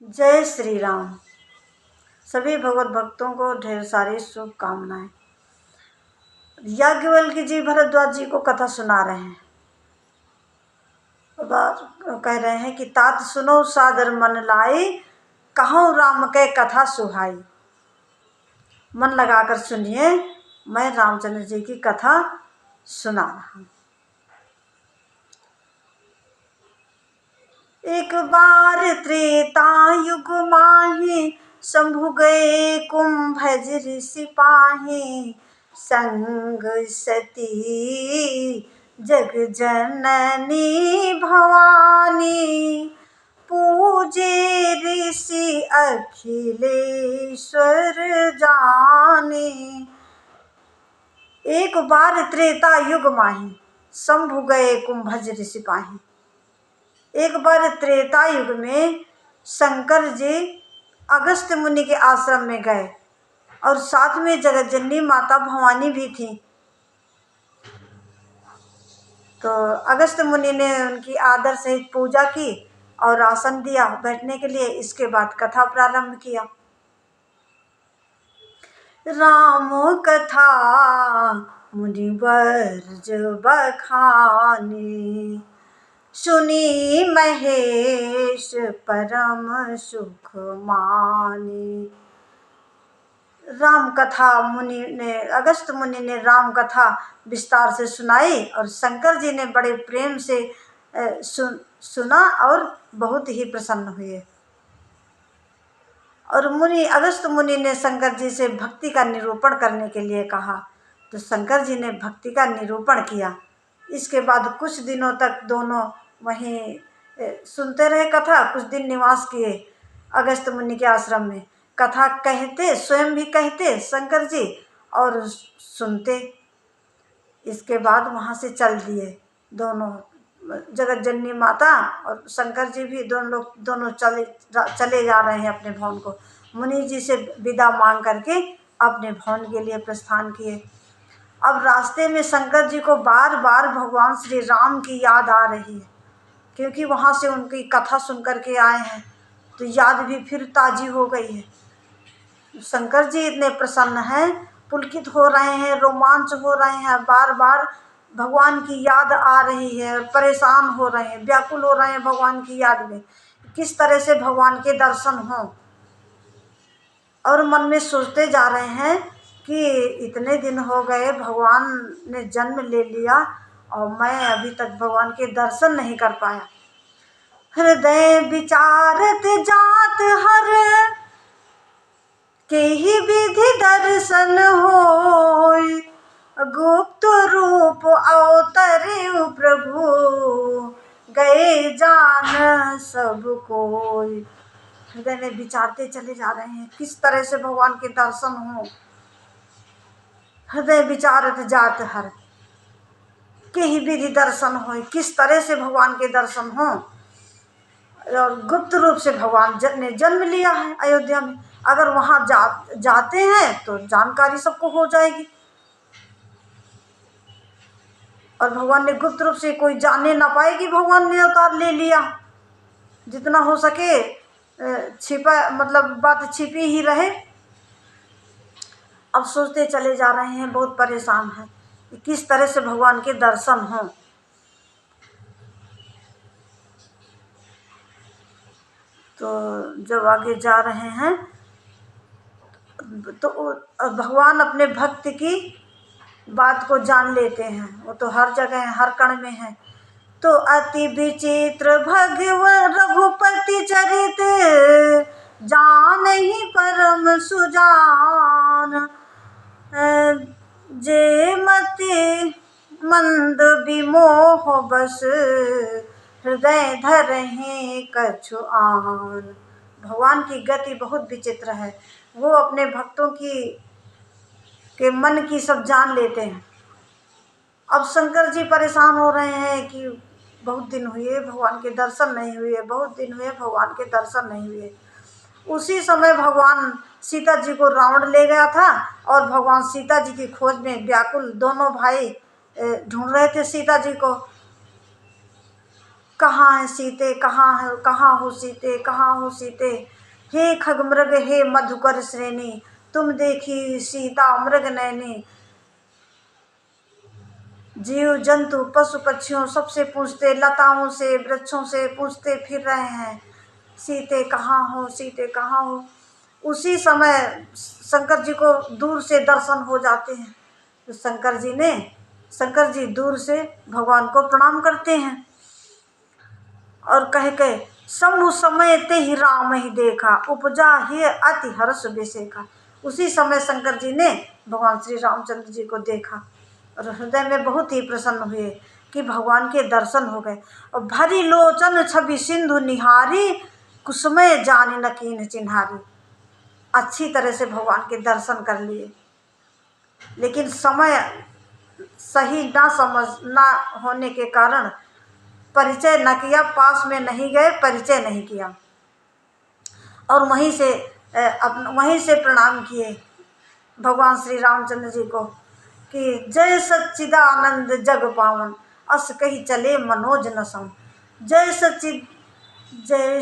जय श्री राम। सभी भगवत भक्तों को ढेर सारी शुभकामनाएं। याज्ञवल्क्य जी भरद्वाज जी को कथा सुना रहे हैं। कह रहे हैं कि तात सुनो सादर मन लाई, कहूँ राम के कथा सुहाई। मन लगाकर सुनिए, मैं रामचंद्र जी की कथा सुना रहा हूँ। एक बार त्रेता युग माही, शंभु गए कुंभज ऋषि पाही। संग सती जग जननी भवानी, पूजे ऋषि अखिलेश्वर जानी। एक बार त्रेता युग माही, शंभु गए कुंभज ऋषि पाही। एक बार त्रेता युग में शंकर जी अगस्त्य मुनि के आश्रम में गए और साथ में जगत जननी माता भवानी भी थी। तो अगस्त्य मुनि ने उनकी आदर सहित पूजा की और आसन दिया बैठने के लिए। इसके बाद कथा प्रारंभ किया। राम कथा मुनिवर जब बखानी, सुनी महेश परम सुख मानी। राम कथा अगस्त्य मुनि ने राम कथा विस्तार से सुनाई और शंकर जी ने बड़े प्रेम से सुना और बहुत ही प्रसन्न हुए। और अगस्त्य मुनि ने शंकर जी से भक्ति का निरूपण करने के लिए कहा। तो शंकर जी ने भक्ति का निरूपण किया। इसके बाद कुछ दिनों तक दोनों वहीं सुनते रहे कथा। कुछ दिन निवास किए अगस्त्य मुनि के आश्रम में। कथा कहते, स्वयं भी कहते शंकर जी और सुनते। इसके बाद वहाँ से चल दिए दोनों, जगत जननी माता और शंकर जी भी दोनों चले जा रहे हैं अपने भवन को। मुनि जी से विदा मांग करके अपने भवन के लिए प्रस्थान किए। अब रास्ते में शंकर जी को बार बार भगवान श्री राम की याद आ रही है, क्योंकि वहाँ से उनकी कथा सुन करके आए हैं तो याद भी फिर ताजी हो गई है। शंकर जी इतने प्रसन्न हैं, पुलकित हो रहे हैं, रोमांच हो रहे हैं, बार बार भगवान की याद आ रही है, परेशान हो रहे हैं, व्याकुल हो रहे हैं भगवान की याद में, किस तरह से भगवान के दर्शन हों। और मन में सोचते जा रहे हैं कि इतने दिन हो गए भगवान ने जन्म ले लिया और मैं अभी तक भगवान के दर्शन नहीं कर पाया। हृदय विचारत जात हर, के ही विधि दर्शन होय। गुप्त रूप अवतरे प्रभु, गए जान सब कोय। हृदय में विचारते चले जा रहे हैं किस तरह से भगवान के दर्शन हो। हृदय विचारत जात हर, के ही विधि दर्शन हो, किस तरह से भगवान के दर्शन हो। और गुप्त रूप से भगवान ने जन्म लिया है अयोध्या में। अगर वहाँ जाते हैं तो जानकारी सबको हो जाएगी। और भगवान ने गुप्त रूप से कोई जाने ना पाए कि भगवान ने अवतार ले लिया। जितना हो सके छिपा, मतलब बात छिपी ही रहे। अब सोचते चले जा रहे हैं, बहुत परेशान हैं कि किस तरह से भगवान के दर्शन हों। तो जब आगे जा रहे हैं तो भगवान अपने भक्त की बात को जान लेते हैं। वो तो हर जगह है, हर कण में है। तो अति विचित्र भगवान रघुपति चरित, जान ही परम सुजान। जे मति मंद विमोह बस, हृदय धरहि कछु आन। भगवान की गति बहुत विचित्र है। वो अपने भक्तों के मन की सब जान लेते हैं। अब शंकर जी परेशान हो रहे हैं कि बहुत दिन हुए भगवान के दर्शन नहीं हुए, बहुत दिन हुए भगवान के दर्शन नहीं हुए। उसी समय भगवान सीता जी को रावण ले गया था और भगवान सीता जी की खोज में व्याकुल दोनों भाई ढूंढ रहे थे सीता जी को। कहाँ है सीते, कहाँ हो सीते, कहाँ हो सीते। हे खगमृग हे मधुकर श्रेणी, तुम देखी सीता मृग नैनी। जीव जंतु पशु पक्षियों सबसे पूछते, लताओं से वृक्षों से पूछते फिर रहे हैं, सीते कहाँ हो, सीते कहाँ हो। उसी समय शंकर जी को दूर से दर्शन हो जाते हैं। तो शंकर जी दूर से भगवान को प्रणाम करते हैं और कह के शंभु समय ते ही राम ही देखा, उपजा ही अति हर्ष बेसेखा। उसी समय शंकर जी ने भगवान श्री रामचंद्र जी को देखा और हृदय में बहुत ही प्रसन्न हुए कि भगवान के दर्शन हो गए। और भरी लोचन छवि सिंधु निहारी, कुसुमय जानी न कीन चिन्हारी। अच्छी तरह से भगवान के दर्शन कर लिए, लेकिन समय सही ना होने के कारण परिचय न किया, पास में नहीं गए, परिचय नहीं किया और वहीं से प्रणाम किए भगवान श्री रामचंद्र जी को कि जय सच्चिदानंद जग पावन, अस कही चले मनोज न सम। जय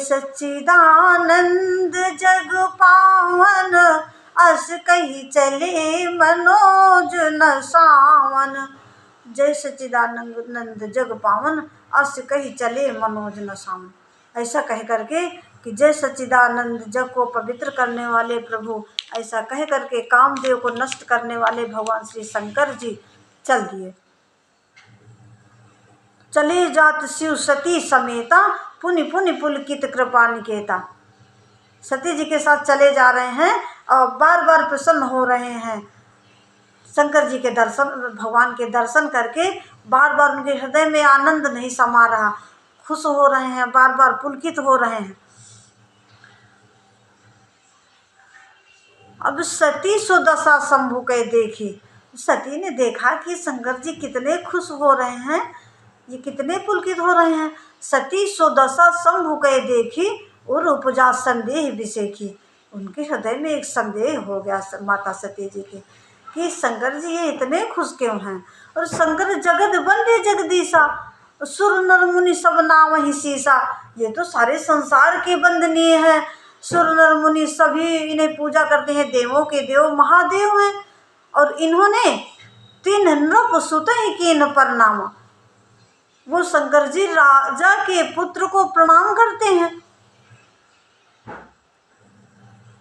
सच्चिदानंद जग पावन, अस कही चले मनोज न सावन। जय सच्चिदानंद जग पावन, अस कही चले मनोज न सावन। ऐसा कह करके कि जय सच्चिदानंद जग को पवित्र करने वाले प्रभु, ऐसा कह करके कामदेव को नष्ट करने वाले भगवान श्री शंकर जी चल दिए। चले जात शिव सती समेता, पुनि पुनि पुलकित कृपा निकेता। सती जी के साथ चले जा रहे हैं और बार बार प्रसन्न हो रहे हैं शंकर जी के दर्शन, भगवान के दर्शन करके बार बार उनके हृदय में आनंद नहीं समा रहा, खुश हो रहे हैं, बार बार पुलकित हो रहे हैं। अब सती सुदशा शंभु के देखी, सती ने देखा कि शंकर जी कितने खुश हो रहे हैं, ये कितने पुलकित हो रहे हैं। सती सुदशा शंभु के देखी और उपजा संदेह विषेखी। उनके हृदय में एक संदेह हो गया माता सती जी के कि शंकर जी ये इतने खुश क्यों हैं। और शंकर जगत वंदे जगदीशा, सुर नर मुनि सब नाम ही शीशा। ये तो सारे संसार के वंदनीय हैं, सुर नर मुनि सभी इन्हें पूजा करते हैं, देवों के देव महादेव हैं। और इन्होंने तीन नृप सुत ही कीन प्रणाम, वो शंकर जी राजा के पुत्र को प्रणाम करते हैं।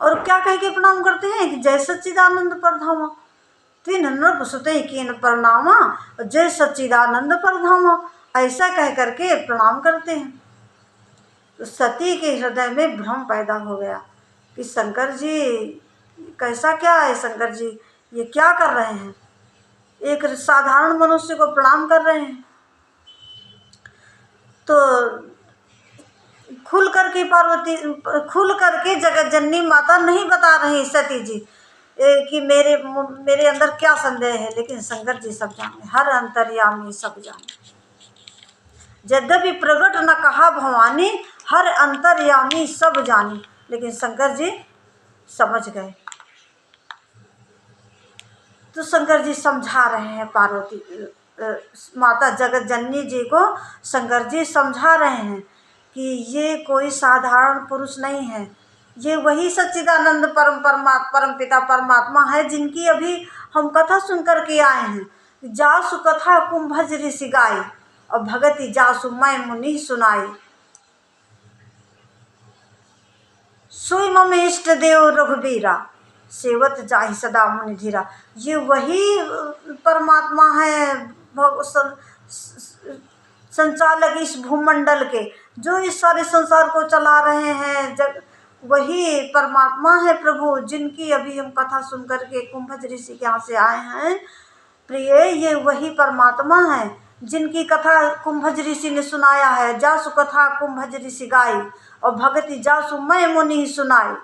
और क्या कह के प्रणाम करते हैं कि जय सच्चिदानंद परधामा, तीन नृप सुत ही कीन प्रणामा, जय सच्चिदानंद परधामा, ऐसा कह करके प्रणाम करते हैं। तो सती के हृदय में भ्रम पैदा हो गया कि शंकर जी कैसा क्या है, शंकर जी ये क्या कर रहे हैं, एक साधारण मनुष्य को प्रणाम कर रहे हैं। तो खुल करके जगत जननी माता नहीं बता रही सती जी कि मेरे अंदर क्या संदेह है, लेकिन शंकर जी सब जाने, हर अंतर्यामी सब जाने। यद्यपि प्रगट न कहा भवानी, हर अंतर्यामी सब जानी, लेकिन शंकर जी समझ गए। तो शंकर जी समझा रहे हैं पार्वती माता जगत जननी जी को, शंकर जी समझा रहे हैं कि ये कोई साधारण पुरुष नहीं है, ये वही सच्चिदानंद परम पिता परमात्मा है जिनकी अभी हम कथा सुन कर के आए हैं। जासु कथा कुंभज ऋषि गाई, और भगति जासु मैं मुनि सुनाई। सोई मम इष्ट देव रघुबीरा, सेवत जाहि सदा मुनि धीरा। ये वही परमात्मा है संचालक इस भूमंडल के, जो इस सारे संसार को चला रहे हैं। वही परमात्मा है प्रभु जिनकी अभी हम कथा सुन करके कुंभज ऋषि के यहाँ से आए हैं। प्रिय, ये वही परमात्मा है जिनकी कथा कुंभज ऋषि ने सुनाया है। जासु कथा कुंभज ऋषि गाई, और भगति जासु मैं मुनि सुनाई।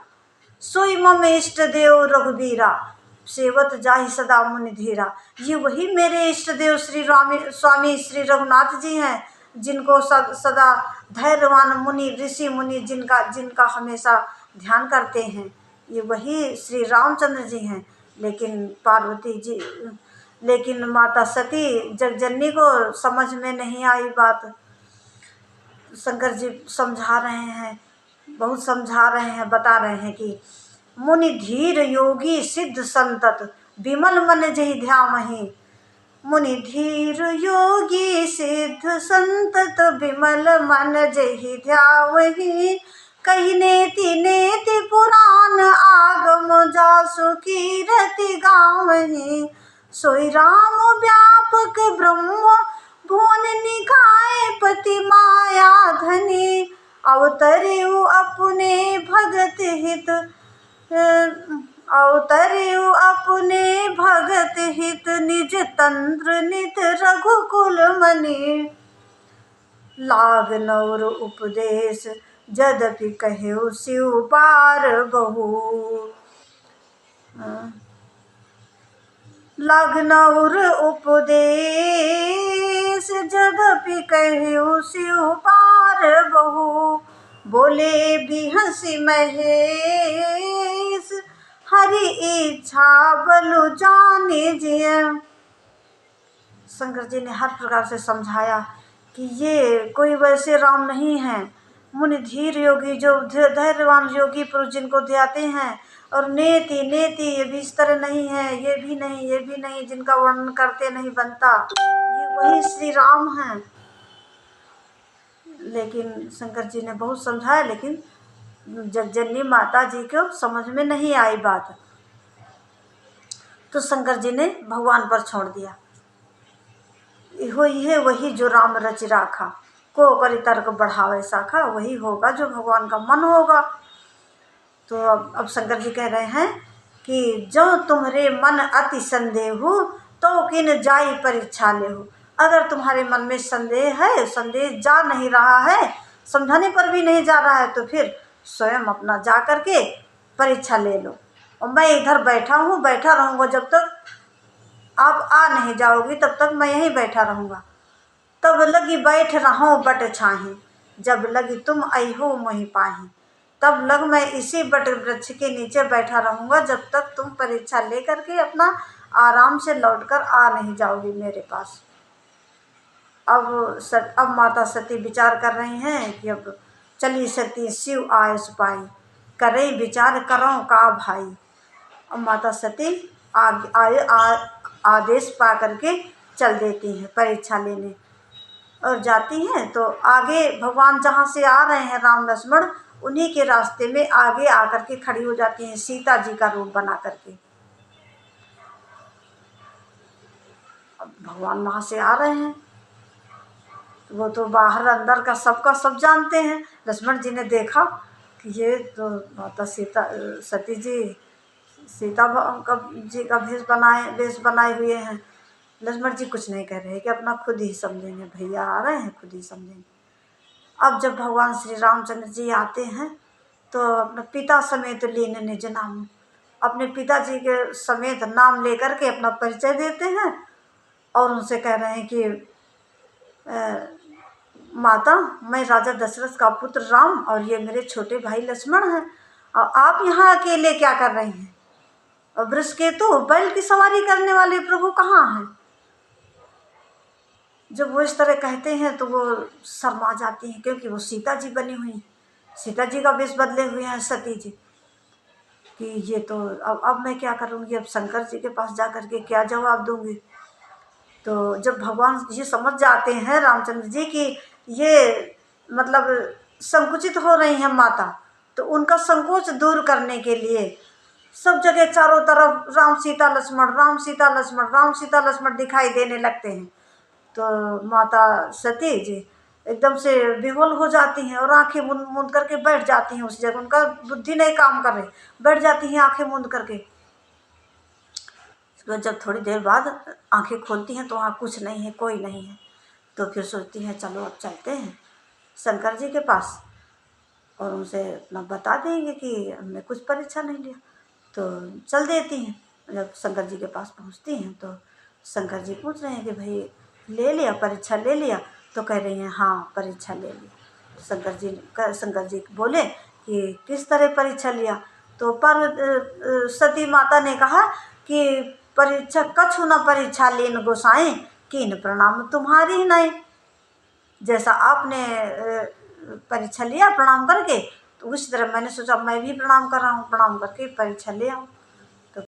सोई मम इष्ट देव रघुबीरा, सेवत जाहि सदा मुनि धीरा। ये वही मेरे इष्ट देव स्वामी श्री रघुनाथ जी हैं, जिनको सदा धैर्यवान मुनि ऋषि मुनि जिनका हमेशा ध्यान करते हैं। ये वही श्री रामचंद्र जी हैं। लेकिन माता सती जगजननी को समझ में नहीं आई बात। शंकर जी समझा रहे हैं, बहुत समझा रहे हैं, बता रहे हैं कि मुनि धीर योगी सिद्ध संतत विमल मन जहि ध्यावहि। मुनि धीर योगी सिद्ध संतत विमल मन जहि ध्यावहि। कही नेति नेति पुराण आगम जासु कीरति गावहि। सोई राम व्यापक ब्रह्म भुवन निकाय पति माया धनी। अवतरियु अपने भगत हित, अवतरियु अपने भगत हित निज तंत्र नित रघुकुल मनि। लाग नौर उपदेश यद्यपि कहेउ शिव बार बहु। लाग नौर उपदेश यद्यपि कहेउ शिव बार बहु। बोले बिहसि महेश हरि इच्छा बलु जाने जिय। शंकर जी ने हर प्रकार से समझाया कि ये कोई वैसे राम नहीं है। मुनि धीर योगी, जो धैर्यवान योगी पुरुष जिनको ध्याते हैं, और नेति नेति ये भी इस तरह नहीं है, ये भी नहीं, ये भी नहीं, जिनका वर्णन करते नहीं बनता, ये वही श्री राम हैं। लेकिन शंकर जी ने बहुत समझाया, लेकिन जगजननी माता जी को समझ में नहीं आई बात, तो शंकर जी ने भगवान पर छोड़ दिया। इहो वही जो राम रच राखा, को करी तर्क बढ़ावे शाखा, वही होगा जो भगवान का मन होगा। तो अब शंकर जी कह रहे हैं कि जो तुम्हारे मन अति संदेह हो तो किन जाई परीक्षा ले हो। अगर तुम्हारे मन में संदेह है, संदेह जा नहीं रहा है, समझाने पर भी नहीं जा रहा है, तो फिर स्वयं अपना जा करके परीक्षा ले लो। और मैं इधर बैठा हूँ, बैठा रहूँगा जब तक आप आ नहीं जाओगी, तब तक मैं यहीं बैठा रहूँगा। तब लगी बैठ रहो बट छाही, जब लगी तुम आई हो मोहि पाही। तब लग मैं इसी बट वृक्ष के नीचे बैठा रहूँगा जब तक तुम परीक्षा ले करके अपना आराम से लौटकर आ नहीं जाओगी मेरे पास। अब माता सती विचार कर रही हैं कि अब चली सती शिव आए सुपाई, करे विचार करो का भाई। अब माता सती आदेश पा करके चल देती हैं परीक्षा लेने, और जाती हैं तो आगे भगवान जहाँ से आ रहे हैं राम लक्ष्मण, उन्हीं के रास्ते में आगे आकर के खड़ी हो जाती हैं सीता जी का रूप बना करके। अब भगवान वहाँ से आ रहे हैं, वो तो बाहर अंदर का सबका सब जानते हैं। लक्ष्मण जी ने देखा कि ये तो माता सती जी सीता जी का वेश बनाए हुए हैं। लक्ष्मण जी कुछ नहीं कह रहे हैं कि अपना खुद ही समझेंगे, भैया आ रहे हैं, खुद ही समझेंगे। अब जब भगवान श्री रामचंद्र जी आते हैं तो अपने पिता समेत लेने निज नाम, अपने पिताजी के समेत नाम लेकर के अपना परिचय देते हैं और उनसे कह रहे हैं कि माता, मैं राजा दशरथ का पुत्र राम और ये मेरे छोटे भाई लक्ष्मण हैं, और आप यहाँ अकेले क्या कर रही हैं? और वृषकेतु बैल की सवारी करने वाले प्रभु कहाँ हैं? जब वो इस तरह कहते हैं तो वो शर्मा जाती हैं, क्योंकि वो सीता जी बनी हुई हैं, सीता जी का वेश बदले हुए हैं सती जी, कि ये तो अब मैं क्या करूँगी, अब शंकर जी के पास जा कर के क्या जवाब दूँगी। तो जब भगवान ये समझ जाते हैं रामचंद्र जी कि ये मतलब संकुचित हो रही हैं माता, तो उनका संकोच दूर करने के लिए सब जगह चारों तरफ राम सीता लक्ष्मण, राम सीता लक्ष्मण, राम सीता लक्ष्मण दिखाई देने लगते हैं। तो माता सती जी एकदम से विह्वल हो जाती हैं और आंखें मूंद करके बैठ जाती हैं उस जगह। उनका बुद्धि नहीं काम कर रही, बैठ जाती हैं आंखें मूंद करके। तो जब थोड़ी देर बाद आंखें खोलती हैं तो वहाँ कुछ नहीं है, कोई नहीं है। तो फिर सोचती हैं चलो अब चलते हैं शंकर जी के पास और उनसे अपना बता देंगे कि हमने कुछ परीक्षा नहीं लिया। तो चल देती हैं। जब शंकर जी के पास पहुँचती हैं तो शंकर जी पूछ रहे हैं कि भाई ले लिया, परीक्षा ले लिया? तो कह रही हैं हाँ परीक्षा ले लिया। शंकर जी बोले कि किस तरह परीक्षा लिया? तो सती माता ने कहा कि परीक्षा कछु न परीक्षा लेन गोसाई, कीन प्रणाम तुम्हारी नहीं। जैसा आपने परीक्षा लिया प्रणाम करके। तो उसी तरह मैंने सोचा मैं भी प्रणाम कर रहा हूँ, प्रणाम करके परीक्षा ले आऊँ।